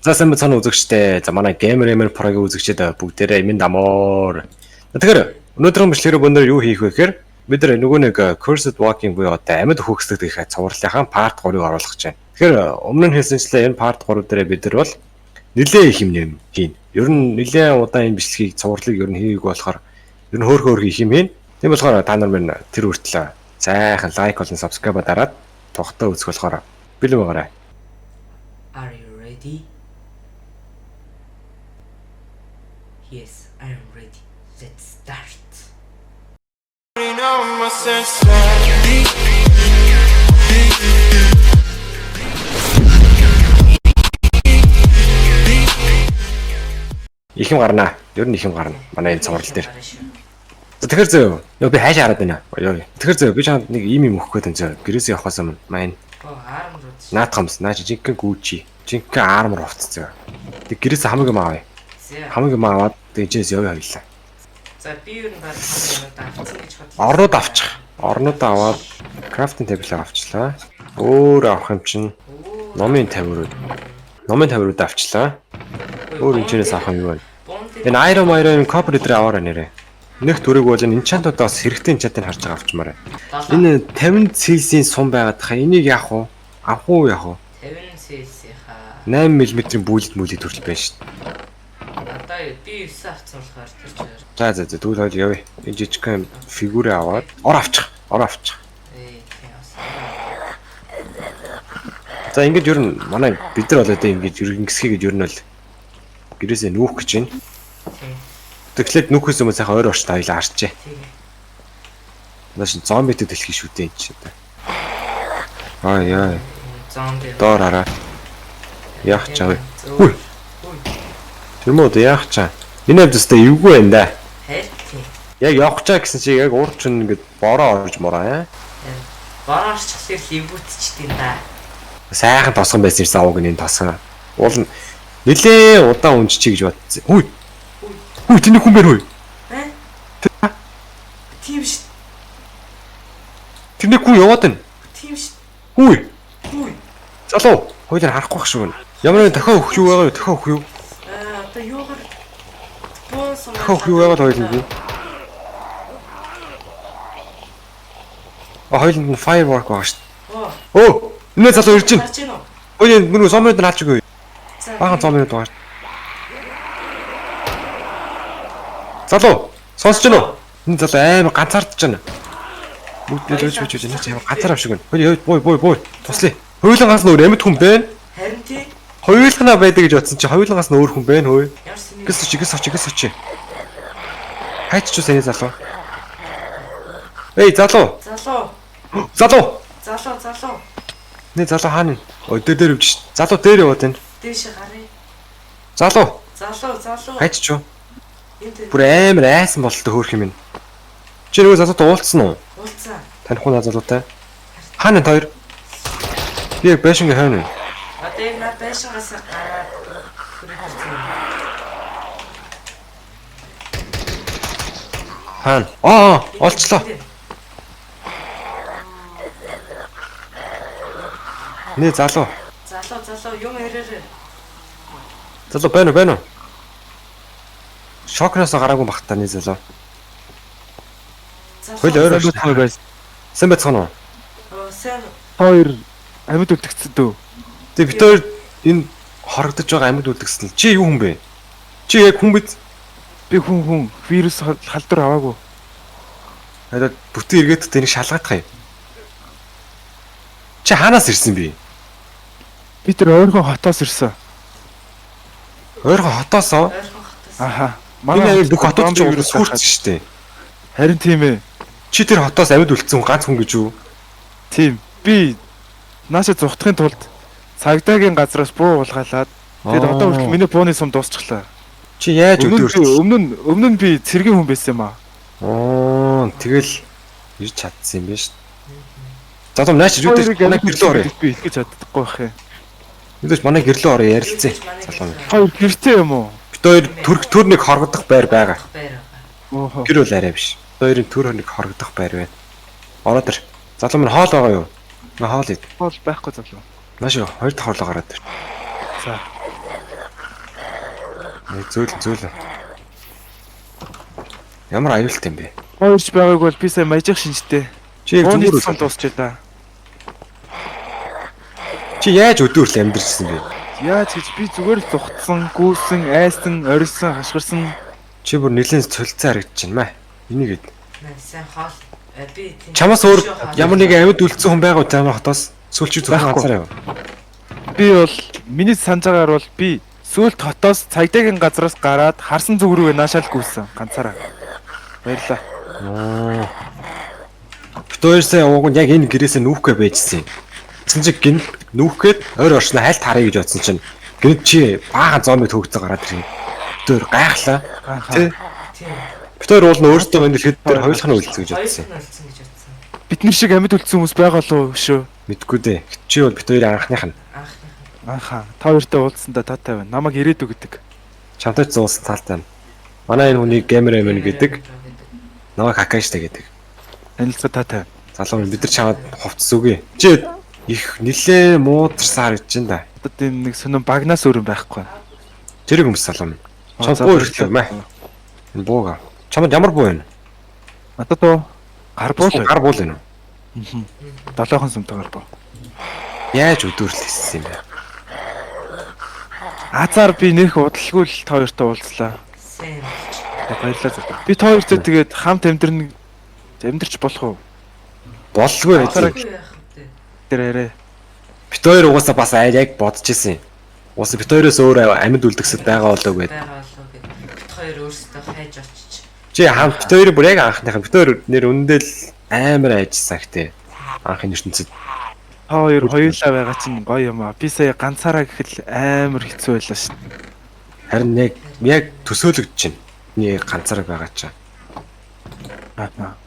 За сайн бацхан үзэгчтэй. За манай Gamer Pro-гийн үзэгчид бүгдээрээ минь дамуур. Тэгэхээр өнөөдрийн бичлэгээр өндөр юу хийх вэ гэхээр бид нөгөө нэг Cursed Walking буюу одоо амьд хөөцлөг гэх цувралынхаа part 3-ыг оруулах гэж байна. Тэгэхээр өмнө нь хэлсэнчлээ энэ part 3 дээр бид нар бол нэлээ их юм хийн. Ер нь нэлээ удаан энэ бичлэгийг цувралыг ер нь хийгээг болохоор ер нь хөөх их юм хийн. Тийм болохоор та нар минь тэр хүртэл сайхан лайк болон subscribe дараад тогтоо үзэх болохоор бэлэн байгаарай. Are you ready? Yes, I am ready. Let's start. Их юм гарна. Ер нь их юм гарна. Манай энэ цуврал дээр. Тэгэхээр зөө. Йоо би хайшаа хараад байна. Йоо. Тэгэхээр зөө би чамд нэг ийм өгөх гээд энэ гэрээс явахаас өмнө маань наатхамс наа жинхэнэ гүүчи. Жинхэнэ армор хувцсан. Тэг гэрээс хамаг юм аавь. Хамаг юм аваад тэгжээс явъя хоёлаа. За би юу нэг авчихсан гэж бодлоо. Орнууд авчих. Орнууд аваад крафтинг тейбл авчлаа. Өөр авах юм чинь номын тавирууд авчлаа. Өөр энэчнээс авах юм юу вэ? Энэ Iron copper дээр аваарай нэрээ. Нэг төрөг бол энэ enchant-уудаас хэрэгтэй enchant-ыг харж байгаа авчмаарай. Энэ 50 CS-ийн сум байгаад хаа энийг яах вэ? Авах уу яах вэ? 50 CS-ийнхаа 8 мм-ийн бүлэд төрөл байна шүү дээ. одоо би 9 авсан болохоор тэр чигээр. За тэгвэл хоёул явъя. Энэ жижигхэн фигүрээ аваад ор авчих. Тийм авсан. За ингэж ер нь манай бид нар бол одоо ингэж ингэсхий гэж ер нь бол гэрээсээ нүүх гэж байна. Тийм. Тэгэхээр нүүхээс өмнө сайхан ойр орчт аялаа харчээ. Тийм. Наш зомбитэй дэлхий шүү дээ энэ ч одоо. Яа. Зомби. Доор хараа. Яах чав. Хүй. Тэр мод яах чаа. Энэ хэвчээ эвгүй байна да. Хайртай. Яг явах чаа гэсэн чи яг урд чинь ингэж бороо орж мороо Борооч гэхэл ливүтчихдээ да. Сайхан тосгон байсан юмсан аваг энэ тосгон. Уул нь нилээ удаан унжчих гэж бодсон. Хүй. Тэний хүн бэр хүй. Тийм шүү. Тэний хүн яваад байна. Тийм шүү. Хүй. Залуу. Хойлоор харахгүй байх шүү. Ямар нэг дахиад өгөх юу байгаа вэ? Дахиад өгөх юу? Одоо юугаар бонс Дахиад өгөх юу байгаа хойлоо. Хойлонд нь firework байгаа шүү. Оо, энэ залуу ирж байна. Харж гинөө. Ой, нүг зомбид наач үгүй. Баахан зомбид байгаа. Залуу, сонсож байна уу? Энэ залуу амар ганцаардж байна. Бүгд л өж энэ ч амар ганцаар авшиг байна. Бой. Туслая. Хойлонгаас нь өөр амьд хүн байна. Харин тий. Хойлонгаа байдаг гэж бодсон чи хойлонгаас нь өөр хүн байна хөөе. Ямарсан Гис очи. Хайч ч үсээ залуу. Эй залуу. Залуу. Нэ залуу хаана? Ой дээр өвч. Залуу дээр яваад байна. Дээш гарыг. Залуу. Залуу. Хайч ч юу? Энд Бүр амар айсан бололтой хөөх юм. Чи нөгөө залуутай уулзсан уу? уулзаа. Таних уу залуутай? Хаана энэ хоёр? Би яг байшинг хайна. Одоо энэ над байшингаас гараад хүрээхэрсэн. Хаана? Олчлоо. Нэ залуу. Залуу юм ярээр. Залуу байна уу? Шокноос гараагүй бахтаа нэ залуу. Хойл ойр Сайн байсан. Сайн байцгаана уу? Сайн. Хоёр амьд үлдгэцэн дөө. Тэг бид хоёр энэ хорогдож байгаа амьд үлдгэсэн. Чи юу хүн бэ? Чи яг хүн биз? Би хүн вирус халдвар аваагүй. Хадаа бүтэн эргээд тэнийг шалгаадах юм. Чи хаанаас ирсэн бэ? Би тэр ойрхон хотоос ирсэн. Ойрхон хотоосоо? Аха. Энэ аяг бүх хотод ч вирус хүрсэн шүү дээ. Харин тийм ээ. Чи тэр хотоос амьд үлдсэн ганц хүн гэж юу? Тийм. Би нааша зүхтахын тулд цагдаагийн газраас буу уулгаалаад тэгээд одоо хүртэл миний бууны сум дуусчихлаа. Чи яаж өдөрч? Өмнө нь би цэргийн хүн байсан юм аа. Тэгэл ирж чадсан юм байна шүү. Залуу наач юутай манай гэрлөө орё. Би итгэж чаддаггүй бах юм. Юутай манай гэрлөө орё ярилцъя. Залуу. Хоёр гэртэй юм уу? Бид хоёр төрнийг хоргодох байр байгаа. Оохоо. Гэр бол арай биш. Хоёрын төрөнийг хоргодох байр байна. Ороод ир. Залуу минь хоол байгаа юу? Хоол ид. Хоол байхгүй залуу. Маш хоёр давхарлаа гараад ир. За. Зөөлөн. Ямар аюултай юм бэ? Хоёрч байгааг бол би сая маяжих шинжтэй. Чи яг Бууны зүгээр цэцэн дуусч та. чи яаж өдөөрл амьдэрсэн бэ? Яаж гэж би зүгээр л зугтсан, гүйсэн, айсан, орилсон, хашгирсан. Чи бүр нэлээд цөлцөө харагдаж байна маа. Энийг Сайн хоол. Би тийм. чамаас өөр ямар нэгэн амьд үлдсэн хүн байгаа уу чамаа хотоос? Сүүл чи зөвхөн Байхгүй. ганцаараа юу? Би бол миний санаж байгаагаар бол би сүүлд хотоос цагдаагийн газраас гараад харсан зүг рүүгээ наашаал гүйсэн ганцаараа. Баярлаа. Битүүрсээ ууг нь яг энэ гэрээсээ нүүхгээ байжсэн юм. Тэгсэн чи гин нүүхгээд ойр оршно хальт харъя гэж бодсон чинь гинт чи баахан зомбиг төгсөж гараад ирсэн. Битүүр гайхлаа. Тэ. Тийм. Битүүр уул нь өөртөө мэдлэхэд тэр хоёулах нь үлдсэн гэж бодсон. Хоёулах нь үлдсэн гэж бодсон. Бидний шиг амьд үлдсэн хүмүүс байгаа лөө шүү. Мэдгүй дээ. Чи бол битүүрийн анхных нь Анхны. Ааха. Та хоёртой уулзсандаа таатай байна. Намайг ирээдүү гэдэг. чамтай зуус талтай. Манай энэ хүний геймер эмэн гэдэг намайг хакаштай гэдэг. Танилцаа таатай. Залуу минь бид нар чамд хувцас үгүй. Чи их нилээ муударсан харагдаж байна да. Одоо тийм нэг сонин багнаас өөр юм байхгүй. Тэр хүмүүс залуу минь. Чам буу ирэхлээ мэ. Энэ бууга. Чамд ямар буу вэ? Надад уу гар буул. Гар буул энэ. Долоохон сумтай гар буу. Яаж өдөөрл хийсэн юм бэ? Азар би нэх удалгүй л та хоёртой уулзлаа. Сайн. Баярлалаа зөв. Би та хоёртой тэгээд хамт амьдрч болох уу? Боллгүй Ахаараа ээ. Яах вэ? Тэр арай. Бит хоёр угаасаа бас яг бодож исэн. Угаасаа бит хоёроос өөр амьд үлдгэсэд байгаа болоо гэд. Байгаа болов уу гэдэг. Бид хоёр өөрсдөө хайж очиж. Чи хамт бит хоёрын бүр яг анхныхан бит хоёр нэр үнэндээ л амар айжсан гэхдээ анхын ертөнцид Та хоёр хоёулаа байгаа чинь гоё юм аа. Би сая ганцаараа гэхэл амар хэцүү байлаа шин. харин яг төсөөлөгдөж байна. Нэг ганцаараа байгаа чаа. Аа.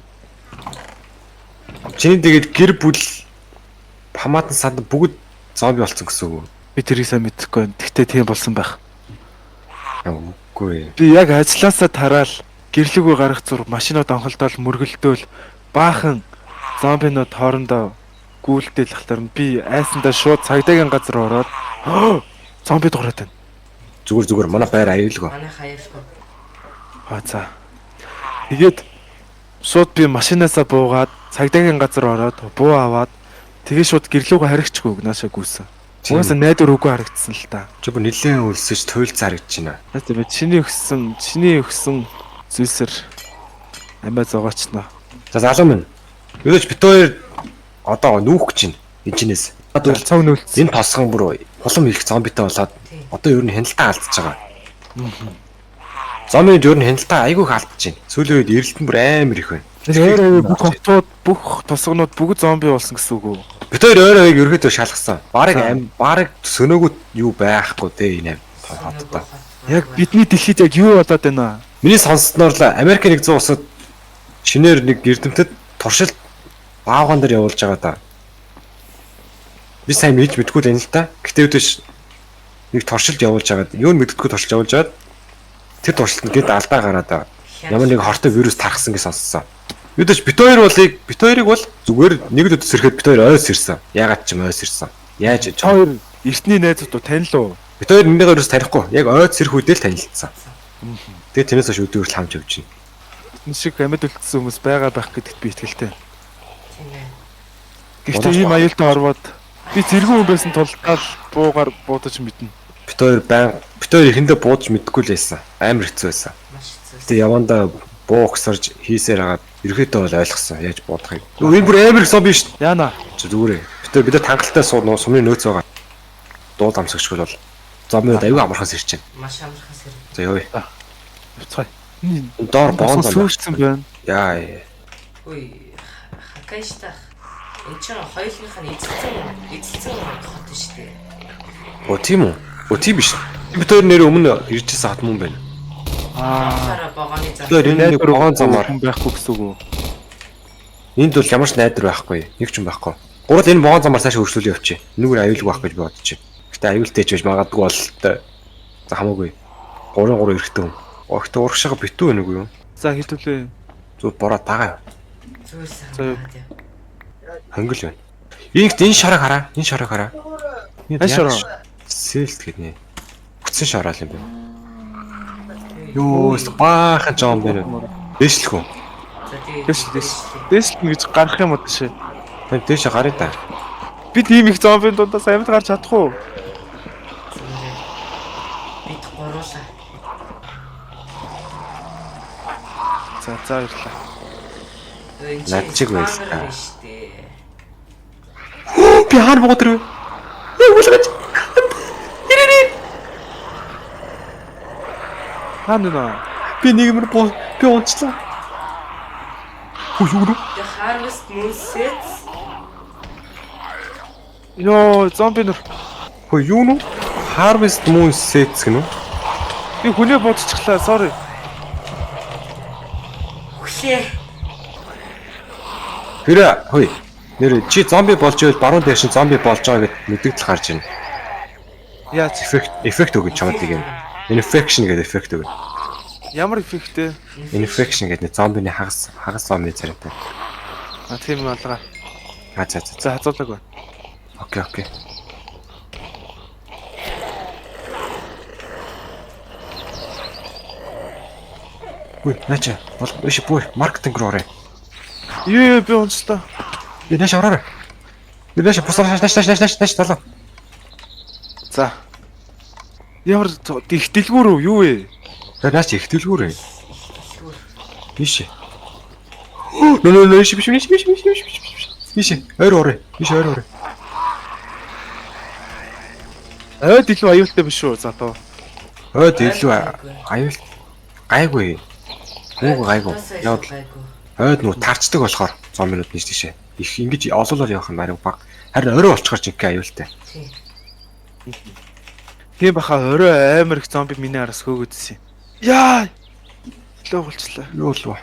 Чиний тэгээд гэр бүл хамаатан санд бүгд зомби болсон гэсэн үг үү? Би тэрийг сайн мэдэхгүй байна. Тэгтээ тийм болсон байх. Үгүй. Би яг ажилласаа тараал гэрлэгөө гарах зур машинууд онхолдоол мөргөлдөөл баахан зомбинууд хоорондоо гүйлтэл халтар би айсандаа шууд цагдаагийн газар ороод зомби дуурайт байна. Зүгээр манай байр аюулгүй. Манай хаяалгүй. За. Тэгээд шууд би машинаасаа буугаад цагдаагийн газар ороод буу аваад тэгээ шууд гэрлүүгөө харагчгүй гнаашаа гүйсэн. Угаасаа найдвар үгүй харагдсан л та. Чи бүр нилээн өлсөж туйлц харагдаж байна. Тийм чиний өгсөн зүйлсэр амиа зогоочно. За залуу минь. Юуч бит хоёр одоо нүүх гэж байна. Эжнээс. Одоо Цав нөлц. энэ тосгон бүр хулам их зомбитай болоод одоо ер нь хяналтаа алдчихж байгаа. Зомбид ер нь хяналтаа айгүй их алдчихж байна. Сүүлийн үед эрэлтэн бүр амар их байна. Тэр бүх хотууд бүх тосгонууд бүгд зомби болсон гэсэн үг үү? Бид хоёр өөр ерөөдөө шалгасан. Бараг сөнөөгөө юу байхгүй те энэ хоттой. Яг бидний дэлхийд яг юу болоод байна вэ? Миний сонссноор л Америк 100 улсад шинээр нэг эрдэмтэд туршилт баагаан дээр явуулж байгаа да. Би сайн мэдж мэдгүй л энэ л та. Гэтэ үүдэж нэг туршилт явуулж байгаа. Юу мэддэггүй туршилт явуулж байгаа. Тэр туршилт нь гээд алдаа гараад байгаа. Ямар нэг хортой вирус тархсан гэж сонссон. Үүдэж бит хоёрыг бол зүгээр нэг л өдөр сэрхэд бит хоёр ойс ирсэн. Ягаад ч юм ойс ирсэн. Яаж Хоёр эртний найзууд танил уу? бит хоёр нэг өрөөс танихгүй. Яг ойс сэрх үедээ л танилцсан. Тэгээ тэрнээс хойш өдөрт хамж явж байна. Энэ шиг амьд үлдсэн хүмүүс байгаа байх гэдэгт би итгэлтэй. Тийм ээ. Гэхдээ ийм аюултай орвоод би зэрэгэн хүн байсан тулдаа буугаар буудаж мэднэ. Бит хоёр ихэндээ буудаж мэдгүй л байсан. Амар хэцүү байсан. Маш хэцүү. Тэгээ явандаа буу өгсөрж хийсээр хагаад ерөөдөө бол ойлгосон яаж буудахыг. Энэ бүр амар их зомби шүү дээ. Яана. Зүгээрээ. Бид нар танхалтай сумны нөөц байгаа. Дуул амсагчгүй бол зомбиуд аюу амархаас ирж байна. Маш амархаас ирнэ. За явъя. Буцгаая. Доор боон зам. сүүрсэн байна. Яа. Үй хакаштах. Энд чинь хоёулынх нь эцэлсэн хот шүү дээ. Оо тийм үү? Оо тийм биш. Бид хоёр нэр өмнө иржсэн хат мөн байна. Сара богоны зам. Тэр энэ нэг богоон замаар. хүн байхгүй гэсэн үг үү? Энд бол ямар ч найдар байхгүй. Нэг ч юм байхгүй. Гурал энэ богоон замаар цааш хөрслөөл явчих. Нүгэр аюулгүй байх гэж бодож байна. Гэтэ аюултай ч байж магадгүй бол за хамаагүй. 3 эрэхтэн хүн. Огт урагшаага битүү байна уу юу? За хэлүүлээ. Зүг бороо тагаа. Зүгээс Хөнгөл байна. Энэ шараг хараа. Энэ шараг хараа. Аш шараа. Сэлт гэдэг нэ. Хүчсэн шараал юм байна. Юу баахан зомби нэ. Дэшлэх үү? За тэгээ. Дээшлэн гэж гарах юм уу тийш. Тань дэше гарыг та. Би тийм их зомбийн дундаас амьд гарч чадах уу? Бид гуруулаа. За ирлээ. Над чиг байсан. Штэ. Би хаана бод ирвэ? Уулгаж. Хаана нэ? Би нэгмэр би унцлаа. Юу юу? The Harvest Moon sets. Йоо, зомби нар. Хөө юу нү? Harvest Moon sets гэнэ үү? Би хүнээ бодчихлаа. Sorry. Хүлээ. Хэрэ хөөе. Нэр чи зомби болж ивэл баруун дээр шин зомби болж байгаа гэд мэддэгдэл гарч ирнэ. Яаж Эффект өгч чамд тийм. Infection гэдэг эффект өгнө. ямар эффекттэй? Infection гэдэг зомбины хагас зомби царайтай. А тийм юм алгаа. За. За хазуулаг байна. Окей. Ой, нача. Бол биш бүү. Маркетинг руу орё. Юу би унцлаа. Би нэш ороо. Би нэш бусаар нааш талаа. За. Ямар их дэлгүүр үү? Юу вэ? Тэр наач их дэлгүүр. Биш. Нөө биш. Биш. Ойр орё. Биш ойр орё. Дэлгүү аюултай биш үү? За тоо. Ой дэлгүү аюул гайгүй. Муу гайгүй. Яа ойд нүү тарчдаг болохоор зомбинууд нь тийшээ. Их ингэж олоолоор явах нь барин баг. Харин орой болчихоор ч ингээм аюултай. Тийм баха орой амар их зомби миний араас хөөгдсөн. Яа! Лөө болчлаа. Юу л вэ?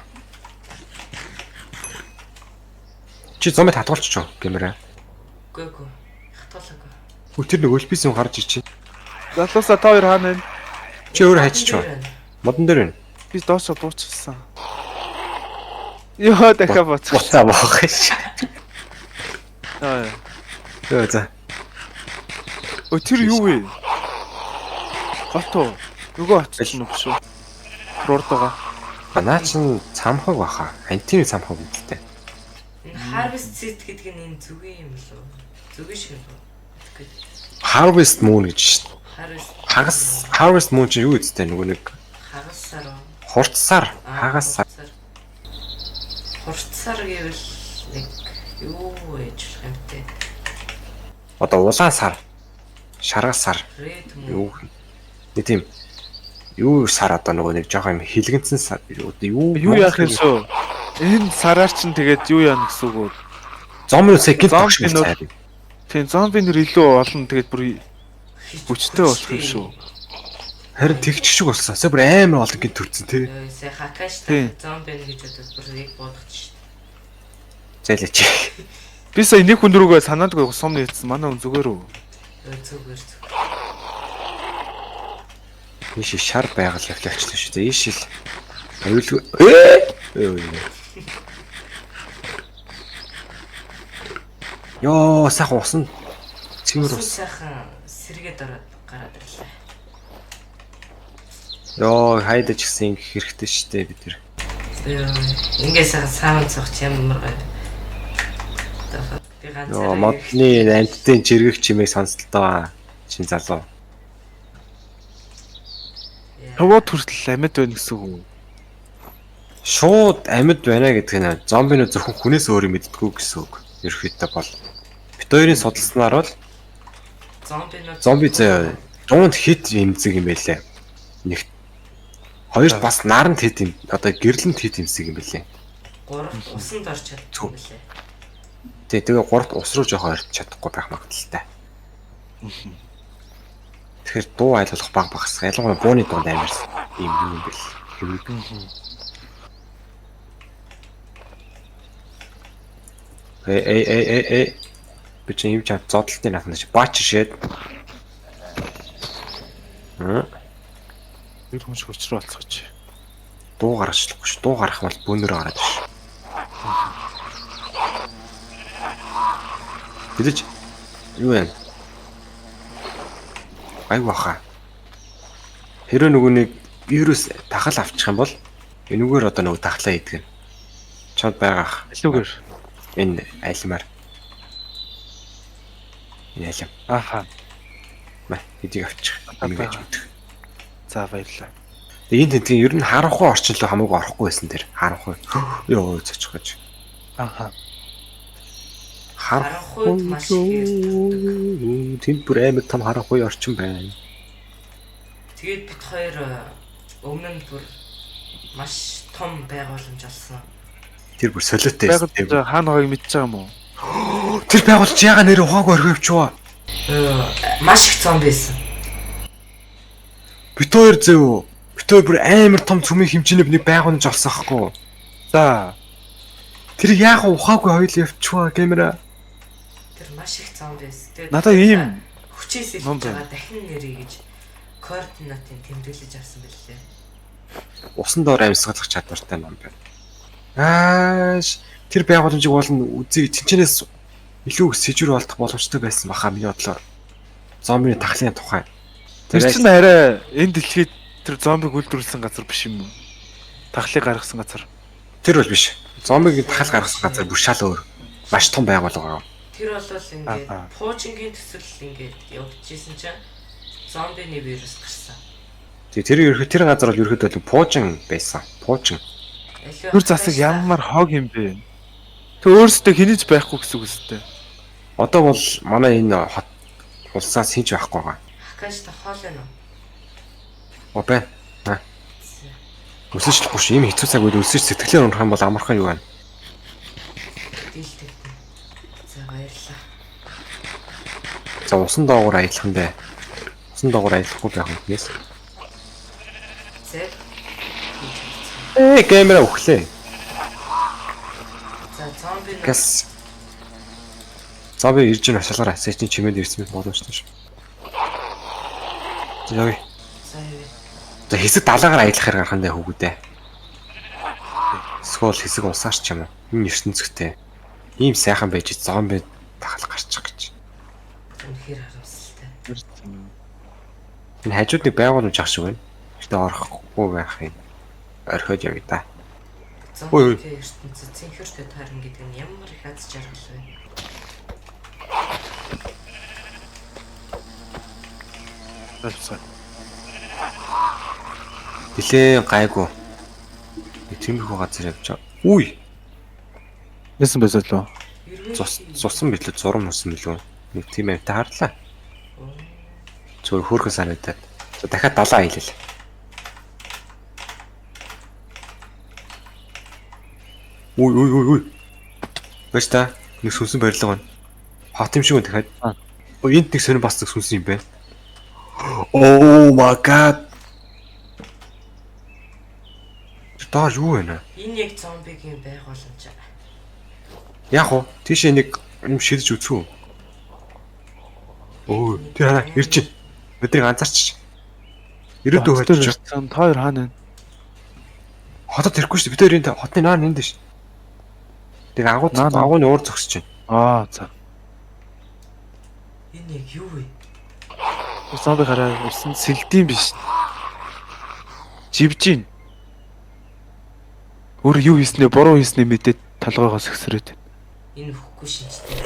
Чи зомбид хатгалчих чоо гэмээрээ. Гүгүү. Хатгалаагүй. Тэр нэг өлбис юм гарч ирчих. Залуусаа та хоёр хаана вэ? Чи өөрөө хайчих чоо. Модон дээр байна. Би доошо буучсан. Йоо дахиад буцах. Буцаа боох ш. Яа за. Өө тэр юу вэ? Готоо. Нөгөө атсан уу шүү. Рурдгаа. Наа чин цамхаг баха. Антины цамхаг гэдэлтэй. Энэ Harvest set гэдэг нь энэ зүгийн юм лөө. Зүгийн шиг лөө. Harvest Moon гэж шүү Harvest дээ. Harvest Moon чи юу гэдэлтэй нөгөө нэг хагасаар. хурцсар, хагас. Хурцсар гэвэл нэг юу ээж болох юм те. Одоо улаан сар. Шаргас сар. Red Moon. Юу нэг тийм юу сар одоо нөгөө нэг жоохон юм хилгэнсэн сар юу Яах юм шүү? Энэ сараар чинь тэгээд юу яана гэсэн үг үү? зомби секунд Зомби багш нөр- Тийм зомби нэр илүү олон тэгээд бүр хүчтэй болох юм шүү. харин тэгч шиг болсон. Сая бүр амар олон гин төрцөн тий. Сая хакаш Тийм. зомби гэж бодож бүр яг бодож шít. Зайлаач. Би сая нэг хүн рүүгээ санаадгүй сум нээсэн. Манай хүн зүгээр үү? Зүгээр. Ийш шар байгаль явуулчихлаа шүү дээ. Ийш л аюулгүй. Йоо сайхан усан цэвэр ус. Сайхан сэргээд ороод гараад ирлээ. Йоо хайдаж гисэн ингэх хэрэгтэй шүү дээ бид нар. Ингээс саан цогч ямар гоё. Би ганцаараа Йоо модны амттын жиргэх чимээг сонсолтоо чин залуу. Хаваа хүртэл амьд байна гэсэн үг. Шууд амьд байна гэдэг нь зомбинууд зөвхөн хүнээс өөрийг мэддэггүй гэсэн үг. Ерөөхдөө бол бит хоёрын судалснаар бол зомби зөө дунд хит имзэг юм байлээ. Нэг хоёр бас наранд хит юм одоо гэрлэнт хит имзэг юм байлээ. Гурав усанд орч чадсан байлээ. Тэгээ гуравт ус руу жоохон орж чадахгүй байх магадaltaй. Тэгэхээр дуу айлуулах баг багс. Ялангуяа бууны дунд амар юм юм бэл. Эй. Би чинь юм чад зодтолтын натанд чи баач шээд. Тэр хүн шиг өчрөө болцооч. Дуу гаргачлахгүй ш. Дуу гарах бол бөөнөрөө гараад ш. Бидэж юу вэ? Айгу баха. Хэрэв нөгөө нэг вирус тахал авчих юм бол энүүгээр одоо нөгөө тахлаа идэх нь. Чонд байгаах. Илүүгээр. Энэ айлмаар. Энэ айлм. Ааха. Маа эдийг авчих. Ингэж мэдэх. За баярлалаа. Энэ тентгийн ер нь харанхуй орчин руу хамаагүй орохгүй байсан тэр харанхуй. Йоо зочих гэж. Ааха. Харанхуйд маш их ирдэг. Тэнд бүр амар том харанхуй орчин байна. Тэгээд бид хоёр өмнө нь бүр маш том байгууламж олсон. Тэр бүр солиотой байсан. Байгуулж хаана хойг мэдчихэж байгаа юм уу? Тэр байгуулж яага нэр ухаагүй орхив явчваа. Маш их зомби байсан. Бид хоёр зөө. Бид хоёр бүр амар том цөмийн хэмжээний нэг байгууламж олсон ахгүй. За. Тэр яага ухаагүй хоёул явчваа камера. Тэр маш их зомби байсан. Тэгээд Надаа ийм хүчээс ном илж байна. байгаа дахин нэрий гэж координатын тэмдэглэж авсан байлээ. Усан доор амьсгалах чадвартай ном байна. Ааш тэр байгууламжийг болно үзье тэнчнээс илүү сэжүр болдох боломжтой байсан баха миний бодлоор. Зомбины тахлын тухай. тэр чинь арай энэ дэлхийд тэр зомбиг үйлдвэрлэсэн газар биш юм уу? Тахлыг гаргасан газар. Тэр бол биш. Зомбиг тахал гаргасан газар бүр шал өөр. Маш том байгууллага. Тэр бол ингээд Аа. пуужингийн төсөл ингээд явагдчихсэн чинь зомбины вирус гарсан. Тэр газар бол ерөөдөө пуужин байсан. Пуужин. Тэр засаг ямар хог юм бэ? Тэг өөрөөсөө хинэж байхгүй гэсэн үг үстэй. Одоо бол манай энэ хот улсаас хинж байхгүй байгаа. Хакашта хоол нь. Опэ. Өсөжлөхгүй ш. Ийм хэцүү цаг үед өсөж сэтгэлээр унах юм бол амархан юу байна? Дийлдэг. За баярлалаа. За усан доогуур аялах юм бэ. Усан доогуур аялахгүй байх юмээс. Зэ. Камера өглөө. За зомби нь Газ. Зомби ирж ин ашиглаараа сэтийн чимээнд ирсэн мэт боломжтой шүү. За яа. за юу. За хэсэг далаагаар аялах хэрэг гарах нь хүүгүүдээ. Эсвэл хэсэг улсаар ч юм уу. Энэ ертөнцөгтэй. Ийм сайхан байж зомби тахал гарчих гэж. Үнэхээр харамсалтай. Энэ хажуудны байгууламж ах шиг байна. Гэтэ орохгүй байх юм. Орхиод явъя да. Ой, ой. Зомбитэй ертөнцид цэнхэртэй таарна гэдэг нь ямар их аз жаргал вэ? Тасаа. Нилээн гайгүй. Нэг тиймэрхүү газар явж байгаа. Үй. Яасан бэ золоо? Цусан билүү, зурм мөсөн билүү. Нэг тийм амтай харлаа. Зүгээр хөөрхөн санагдаад. За дахиад далаа аялал. Үй. Баста нэг сүнсэн барилга байна. Хот юм шиг байна дахиад. Энд нэг сонир бас нэг сүнсэн юм байна. Oh my god. Таа юу вэ? Энэ яг зомбигийн байгууламж. Яг уу тийшээ нэг юм шидэж үзв үү? Оо тэр хараа ирж байна. Бидний ганцаарч. Ирээдүй хойч. Та хоёр хаана вэ? Хотод ирэхгүй шүү дээ. Бид хоёр энэ хотны наар нэнд шүү. Тэг агууны уур зогсож байна. Аа за. Энэ яг юу вэ? Зомби гараа ирсэн сэлдэм биш. Живжин. Өөр юу хийснэ, буруу хийснэ мэдээд талгайгоос ихсрээд. Энэ хөхгүй шинжтэй.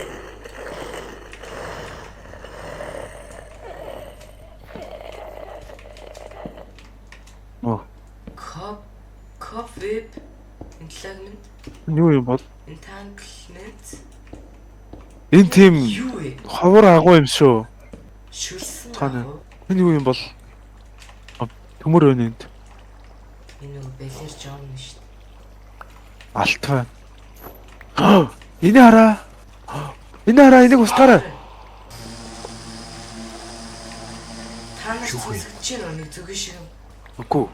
Оо. Cop web entanglement Юу юм бол? entanglement Энэ тийм юу вэ? ховор агуу юм шүү. Шүлсэн Цаана. агуу. Энэ юу юм бол? Төмөр өнөнд. Энэ үү Белэр Жон нь шүү дээ. Алт байна. Энэ хараа. Энэ хараа энийг устгаарай. Та нар зүсгэж чинь нэг зүгэн шиг. Үгүй.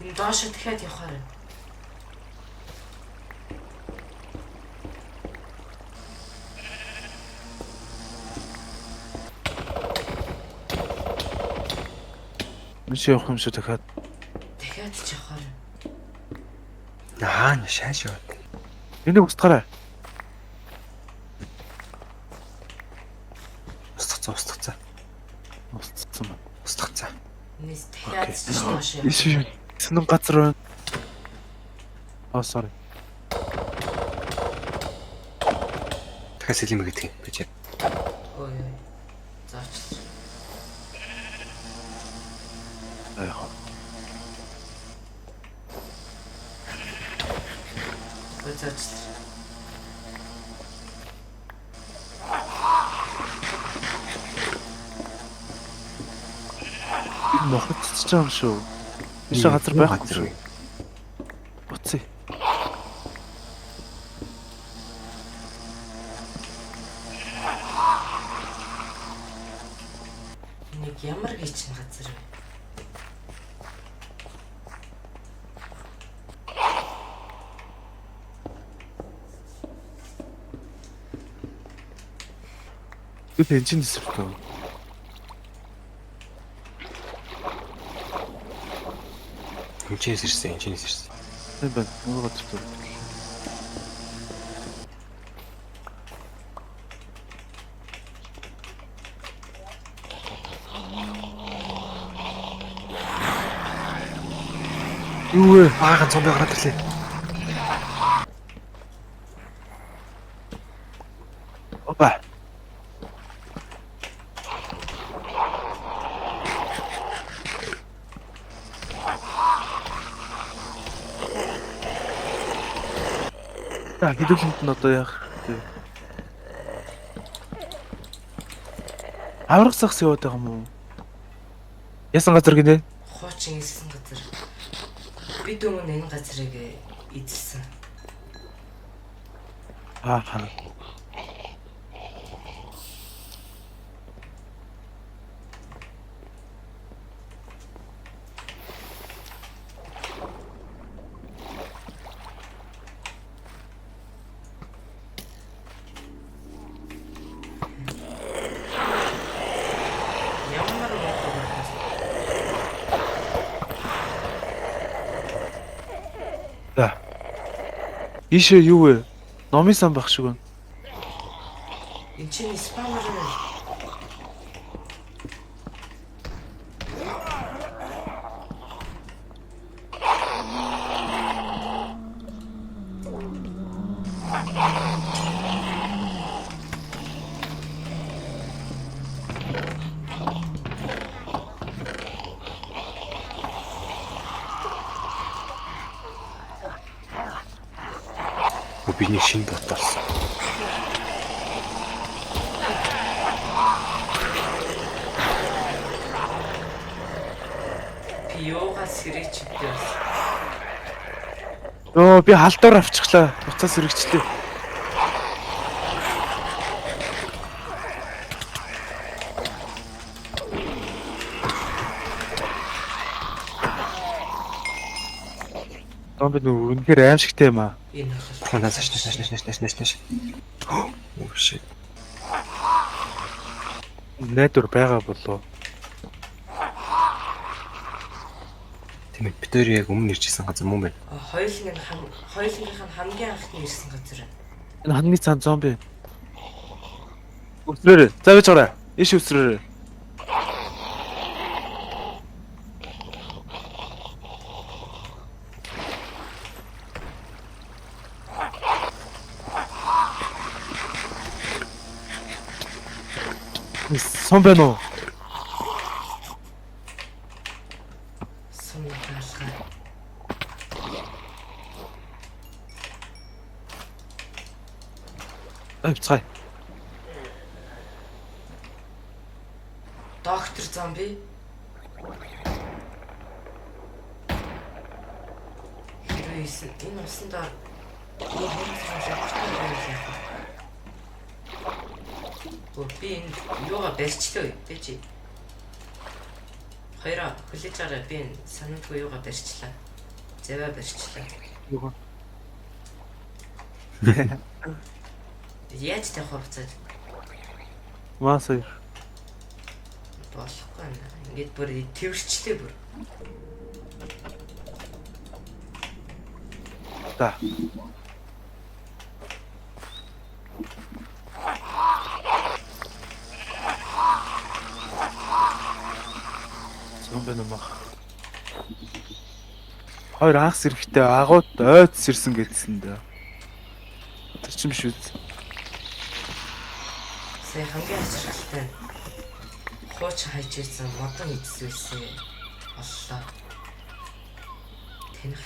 Энэ доошо дахиад явахаар. Миш явах юм шүү дахиад. Дахиад ч явахаар. Наа шааш юу. Энийг устгаарай. Устгацаа. Устцсан байна. Устгацаа. Энэс Яаж ч маш юм. Иш сонин газар байна. Oh sorry. Дахиад сэлим гэдэг юм би чи. Ой. Заач. Аа. Ой заач. Нохоцч юм шүү. Иш газар байхгүй шүү. үү? Буцъя. Нэг ямар гिचэн газар вэ? Юу тэнцэн дэсвэртэй. Энчээс ирсэн. Тийм байна. Нөгөө газар төр. Юу вэ? Аахан зомби гараад ирлээ. Опа. Хэдүүлэнд нь одоо яах вэ? Аврах загс яваад байгаа юм уу? Ясан газар гинэ? Хуучин ирсэн газар. Бид өмнө энэ газрыг эзэлсэн. Аа. Ямар муу байх вэ? За. Ишээ юу вэ? Номын сан байх шиг байна. Энд чинь спамер вэ? Биний шинэ бот болсон. Пиога сэрэж идээс. Йоо би халдвар авчихлаа. Буцаас сэрэгчлээ. Зомби нүг үнэхээр аимшигтэй юм аа. Энэ хол. Танаас нааш. Oh shit. Найдвар байгаа болов. Тийм ээ, бид хоёр яг өмнө ирчихсэн газар мөн байна. Хоёулынх нь хамгийн анхны ирсэн газар. Энэ ханны цаан зомби. Өсрөөрэй. За бич гараа. Иш өсрөөрэй. Сон байна уу? Сум хаалгаа. Авцгай. Доктор зомби. Хэрвээ энэ усанд би энэ юугаа барьчлаа үү чи. Хоёроо хүлээж аваа би энэ санагдгүй юугаа барьчлаа. Зэвэ барьчлаа. Юу. Яаж тавих хувцас Маасаа. болохгүй нэ. Ингээд бүр тэрвэрчлээ бүр. За. Зомби нэмэх. Хоёр анхс эрэхтэй агууд ойц ирсэн гэдсэн дээ. Тэр чинь биш үү? Сая хамгийн ачаалттай. Хууч хайж ирсэн модон эзлүүлсэн. Оллоо. Тэнх.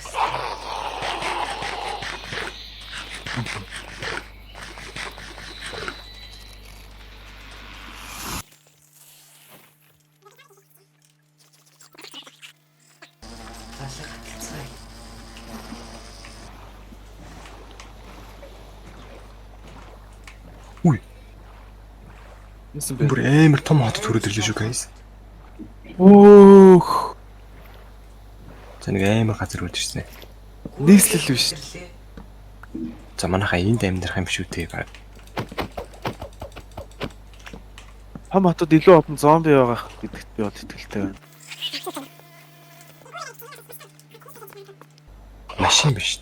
Үгүй. Нэсэн бэ? Бүр амар том хот төрөд ирлээ шүү guys. Өөх. За нэг амар газар үлдчихсэн. Нийслэл биш. За манайхаа энд амьдрах юм шүү дээ баг. Хам хотод илүү олон зомби байгаа гэдэгт би бод итгэлтэй байна. Машин биш.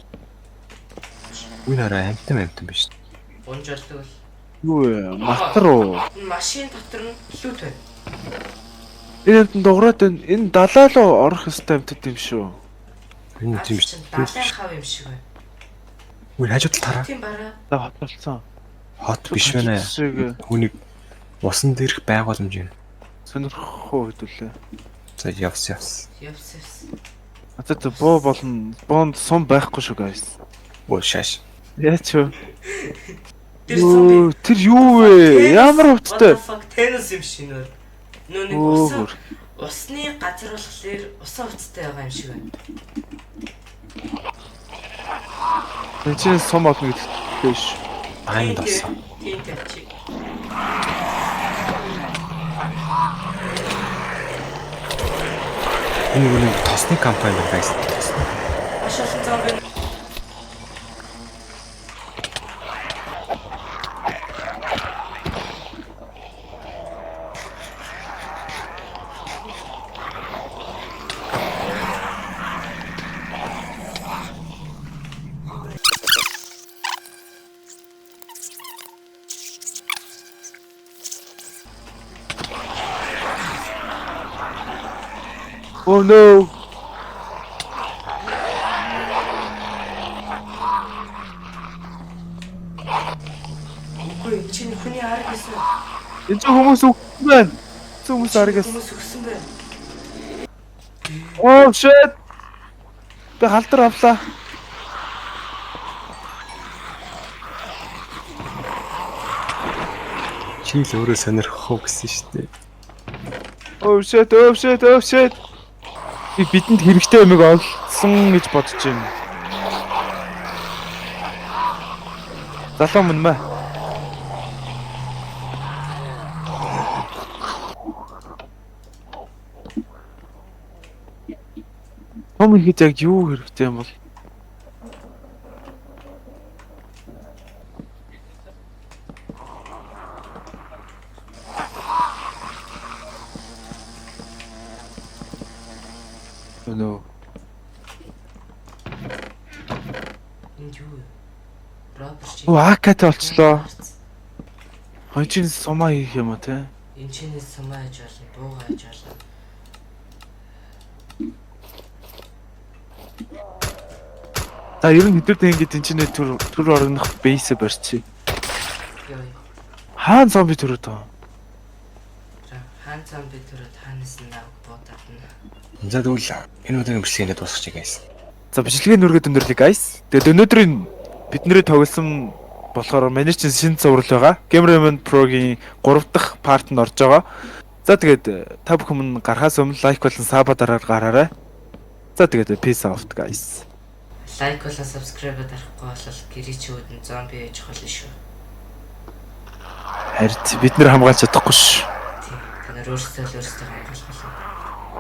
Үн хараа амтан биш. Бунжолдог. Юу вэ? Матар уу? Машин дотор нь лүүд байна. Энд дуграад байна. Энэ далаа руу орох ёстой амтд юм шүү. Энэ тийм биш. Далайн хав юм шиг байна. Үн хажууд тараа. Тийм бараа. За хот болсон. Хот биш байна. Хүнийг усан дээрх байгууламж юм. Сонирхох хэдүүлээ. За явс. Явс. За боо болно. Боонд сум байхгүй шүү guys. Оо шаш. Яач вэ? Тэр Тэр юу вэ? Ямар утгатай? Тэнэс юм шинээр. Нөө нэг усны газар болохоор усан утгатай байгаа юм шиг байна. Энд чинь сум олно гэдэг биш. Айн дас. Тийм чи. Энэ нэг тосны компани байна guys. Маш олон зомби. Oh no. Үгүй чинь хүний арга гэсэн. Энд чинь хүмүүс өгсөн байна. Хүмүүс аргаас. Хүмүүс өгсөн байна. Oh shit. Би халдар авлаа. Чи л өөрөө сонирхох гэсэн шүү дээ. Oh shit. Бидэнд хэрэгтэй юмыг олсон гэж бодож байна. Залуу мөн мэ. Том их яг юу хэрэгтэй юм бол? No. Энд юу вэ? Роберт. АК-тэй олчлоо. Хонь чинь сумаа хийх юм уу те? Энэ чинь сумаа хийж болно, буугаа хийж болно. За ер нь хэдүүлээ ингэж энэ чинь төр орнох бейсээ барьчих. Йой. Хаан зомби төрөд байгаа. Хаан зомби төрөд хаанаас нь яг буудаад. За тэгвэл энэ удаагийн бичлэгээ дуусгачих guys. За бичлэгийн нүргээд өндөрлөе guys. Тэгээд өнөөдрийн бидний тоглосон болохоор манай чинь шинэ зураг байгаа. Gamer Pro-гийн 3 дахь парт нь орж байгаа. За тэгээд та бүхэн гарахаас өмнө лайк болон саба дараагаар гараарай. За тэгээд peace out guys. Лайк болон subscribe дарахгүй бол гэрээ чи үүдэн зомби ээж хол шүү. Харин бид нэр хамгаалж чадахгүй ш. Тийм. Та нар өөрсдөө хамгаалах.